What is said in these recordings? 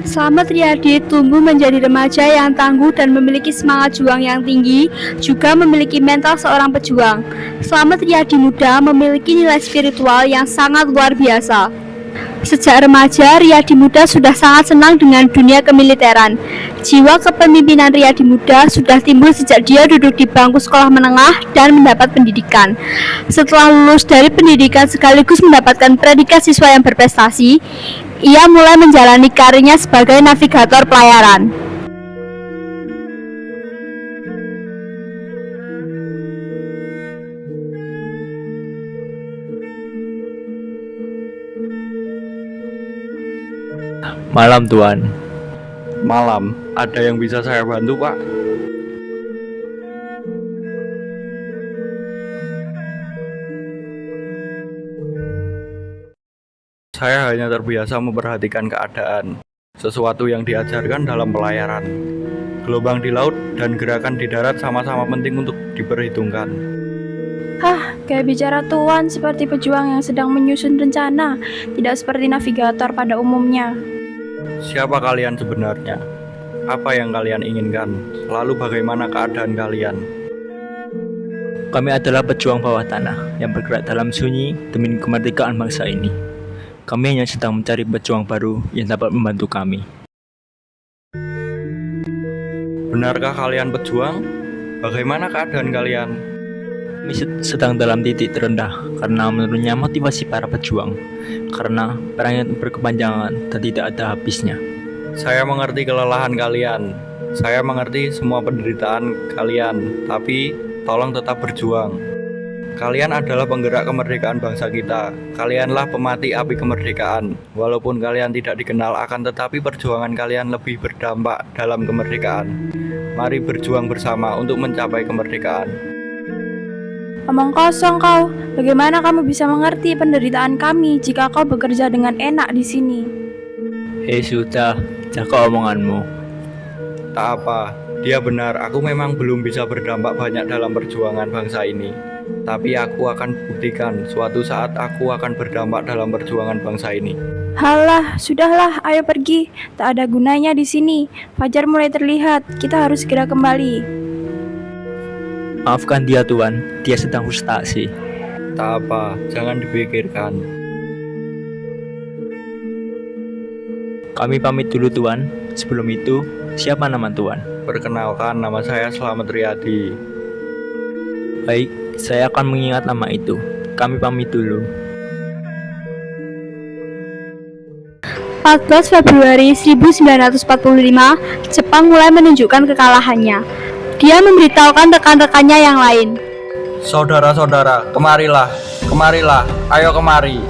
Slamet Riyadi tumbuh menjadi remaja yang tangguh dan memiliki semangat juang yang tinggi, juga memiliki mental seorang pejuang. Slamet Riyadi muda memiliki nilai spiritual yang sangat luar biasa. Sejak remaja, Riyadi muda sudah sangat senang dengan dunia kemiliteran. Jiwa kepemimpinan Riyadi muda sudah timbul sejak dia duduk di bangku sekolah menengah dan mendapat pendidikan. Setelah lulus dari pendidikan sekaligus mendapatkan predikat siswa yang berprestasi, ia mulai menjalani karirnya sebagai navigator pelayaran. Malam Tuan. Malam, ada yang bisa saya bantu, Pak? Saya hanya terbiasa memperhatikan keadaan, sesuatu yang diajarkan dalam pelayaran. Gelombang di laut dan gerakan di darat sama-sama penting untuk diperhitungkan. Kayak bicara Tuan seperti pejuang yang sedang menyusun rencana, tidak seperti navigator pada umumnya. Siapa kalian sebenarnya? Apa yang kalian inginkan? Lalu bagaimana keadaan kalian? Kami adalah pejuang bawah tanah yang bergerak dalam sunyi demi kemerdekaan bangsa ini. Kami hanya sedang mencari pejuang baru yang dapat membantu kami. Benarkah kalian pejuang? Bagaimana keadaan kalian? Kami sedang dalam titik terendah karena menurunnya motivasi para pejuang, karena perang yang berkepanjangan dan tidak ada habisnya. Saya mengerti kelelahan kalian. Saya mengerti semua penderitaan kalian. Tapi tolong tetap berjuang. Kalian adalah penggerak kemerdekaan bangsa kita. Kalianlah pemati api kemerdekaan. Walaupun kalian tidak dikenal, akan tetapi perjuangan kalian lebih berdampak dalam kemerdekaan. Mari berjuang bersama untuk mencapai kemerdekaan. Omong kosong kau, bagaimana kamu bisa mengerti penderitaan kami jika kau bekerja dengan enak di sini? Sudah, jaga omonganmu. Tak apa, dia benar. Aku memang belum bisa berdampak banyak dalam perjuangan bangsa ini. Tapi aku akan buktikan suatu saat aku akan berdampak dalam perjuangan bangsa ini. Halah, sudahlah, ayo pergi. Tak ada gunanya di sini. Fajar mulai terlihat, kita harus segera kembali. Maafkan dia Tuan, dia sedang frustasi. Tak apa, jangan dipikirkan. Kami pamit dulu Tuan. Sebelum itu, siapa nama Tuan? Perkenalkan, nama saya Slamet Riyadi. Baik, saya akan mengingat nama itu. Kami pamit dulu. 14 Februari 1945, Jepang mulai menunjukkan kekalahannya. Dia memberitahukan rekan-rekannya yang lain. Saudara-saudara, kemarilah, ayo kemari.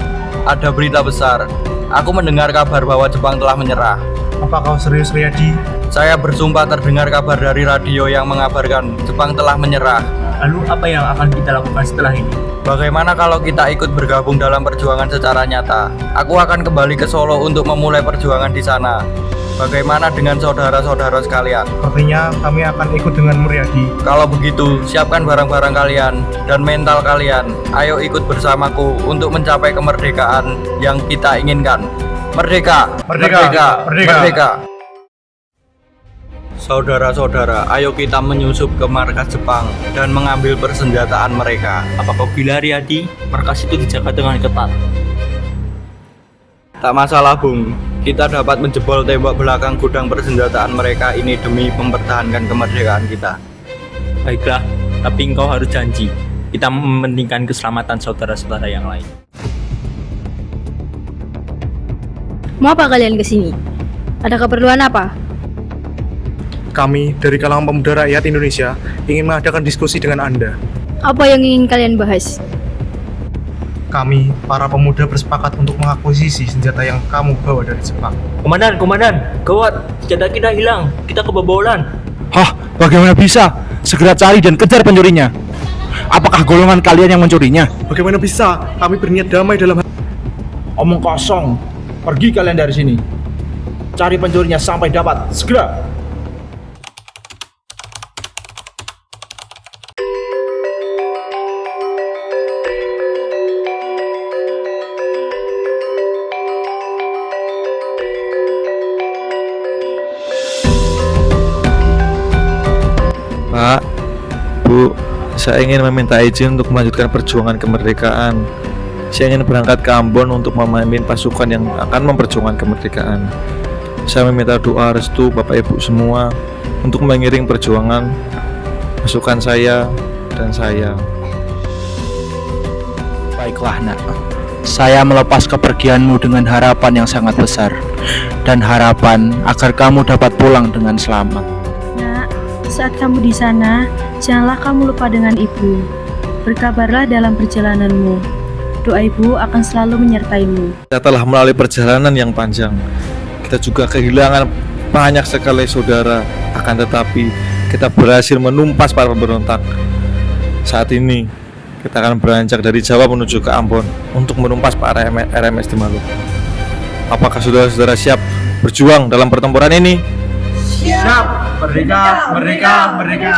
Ada berita besar. Aku mendengar kabar bahwa Jepang telah menyerah. Apa kau serius, Riyadi? Saya bersumpah terdengar kabar dari radio yang mengabarkan Jepang telah menyerah. Lalu apa yang akan kita lakukan setelah ini? Bagaimana kalau kita ikut bergabung dalam perjuangan secara nyata? Aku akan kembali ke Solo untuk memulai perjuangan di sana. Bagaimana dengan saudara-saudara sekalian? Sepertinya kami akan ikut denganmu, Riyadi. Kalau begitu, siapkan barang-barang kalian dan mental kalian. Ayo ikut bersamaku untuk mencapai kemerdekaan yang kita inginkan. Merdeka! Merdeka! Merdeka! Merdeka! Saudara-saudara, ayo kita menyusup ke markas Jepang dan mengambil persenjataan mereka. Apakah bila Riyadi, markas itu dijaga dengan ketat? Tak masalah, Bung. Kita dapat menjebol tembok belakang gudang persenjataan mereka ini demi mempertahankan kemerdekaan kita. Baiklah, tapi engkau harus janji. Kita mementingkan keselamatan saudara-saudara yang lain. Mau apa kalian kesini? Ada keperluan apa? Kami dari kalangan pemuda rakyat Indonesia ingin mengadakan diskusi dengan Anda. Apa yang ingin kalian bahas? Kami, para pemuda bersepakat untuk mengakuisisi senjata yang kamu bawa dari Jepang. Komandan, gawat, senjata kita hilang, kita kebobolan. Hah, bagaimana bisa? Segera cari dan kejar pencurinya. Apakah golongan kalian yang mencurinya? Bagaimana bisa? Kami berniat damai dalam Omong kosong. Pergi kalian dari sini. Cari pencurinya sampai dapat, segera. Pak, Bu, saya ingin meminta izin untuk melanjutkan perjuangan kemerdekaan. Saya ingin berangkat ke Ambon untuk memimpin pasukan yang akan memperjuangkan kemerdekaan. Saya meminta doa restu Bapak Ibu semua untuk mengiring perjuangan pasukan saya dan saya. Baiklah nak, saya melepas kepergianmu dengan harapan yang sangat besar dan harapan agar kamu dapat pulang dengan selamat. Nak, saat kamu di sana, janganlah kamu lupa dengan ibu. Berkabarlah dalam perjalananmu. Doa ibu akan selalu menyertaimu. Kita telah melalui perjalanan yang panjang. Kita juga kehilangan banyak sekali saudara. Akan tetapi kita berhasil menumpas para pemberontak. Saat ini kita akan beranjak dari Jawa menuju ke Ambon untuk menumpas para RMS di Maluku. Apakah saudara-saudara siap berjuang dalam pertempuran ini? Siap. Merdeka, merdeka, merdeka.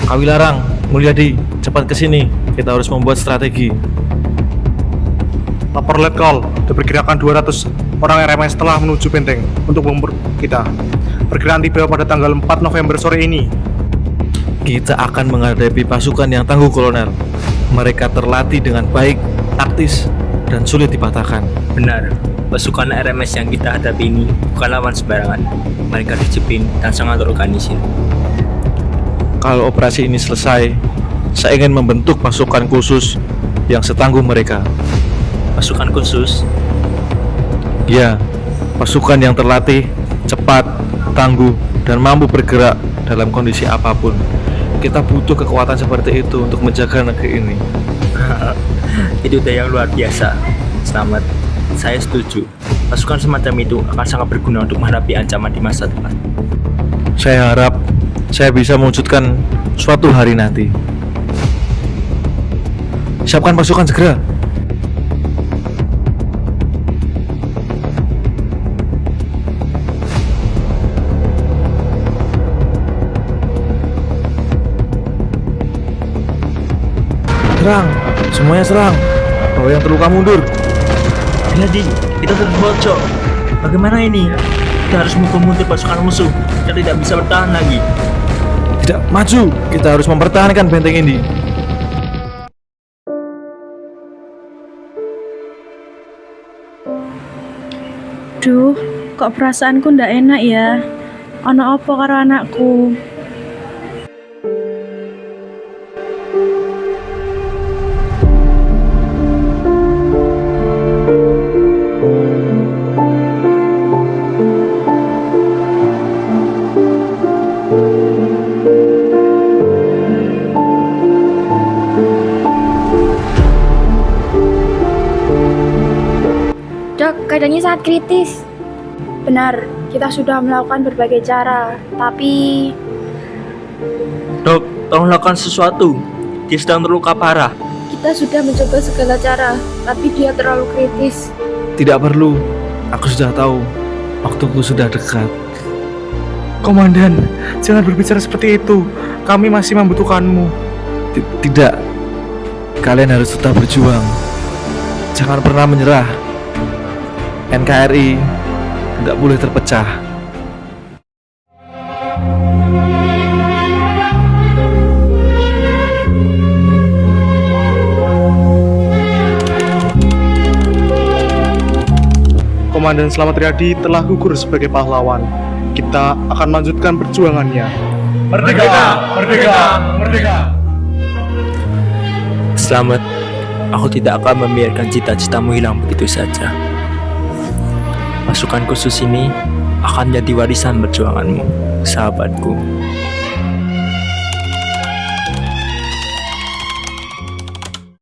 Kawilarang, Mulyadi, cepat ke sini. Kita harus membuat strategi. Lapor Letkol, diperkirakan 200 orang RMS telah menuju Benteng untuk memburu kita. Perkiraan tiba pada tanggal 4 November sore ini. Kita akan menghadapi pasukan yang tangguh, Kolonel. Mereka terlatih dengan baik, taktis, dan sulit dipatahkan. Benar, pasukan RMS yang kita hadapi ini bukan lawan sembarangan. Mereka disiplin dan sangat terorganisir. Kalau operasi ini selesai, saya ingin membentuk pasukan khusus yang setangguh mereka. Pasukan khusus? Ya, pasukan yang terlatih, cepat, tangguh, dan mampu bergerak dalam kondisi apapun. Kita butuh kekuatan seperti itu untuk menjaga negeri ini. Itu udah yang luar biasa. Selamat, saya setuju. Pasukan semacam itu akan sangat berguna untuk menghadapi ancaman di masa depan. Saya harap saya bisa mewujudkan suatu hari nanti. Siapkan pasukan segera. Serang, semuanya serang. Bawa yang terluka mundur. Jadi, kita terbocok. Bagaimana ini? Kita harus memukul mundur pasukan musuh. Kita tidak bisa bertahan lagi. Tidak, maju. Kita harus mempertahankan benteng ini. Duh, kok perasaanku ndak enak ya? Ono opo karo anakku? Dok, keadaannya sangat kritis. Benar, kita sudah melakukan berbagai cara, tapi Dok, tolong lakukan sesuatu. Dia sedang terluka parah. kita sudah mencoba segala cara, tapi dia terlalu kritis. Tidak perlu. Aku sudah tahu. Waktuku sudah dekat. Komandan, jangan berbicara seperti itu. Kami masih membutuhkanmu. Tidak. Kalian harus tetap berjuang. Jangan pernah menyerah. NKRI tidak boleh terpecah. Komandan Slamet Riyadi telah gugur sebagai pahlawan. Kita akan lanjutkan perjuangannya. Merdeka! Merdeka! Merdeka! Selamat, aku tidak akan membiarkan cita-citamu hilang begitu saja. Pasukan khusus ini akan jadi warisan perjuanganmu, sahabatku.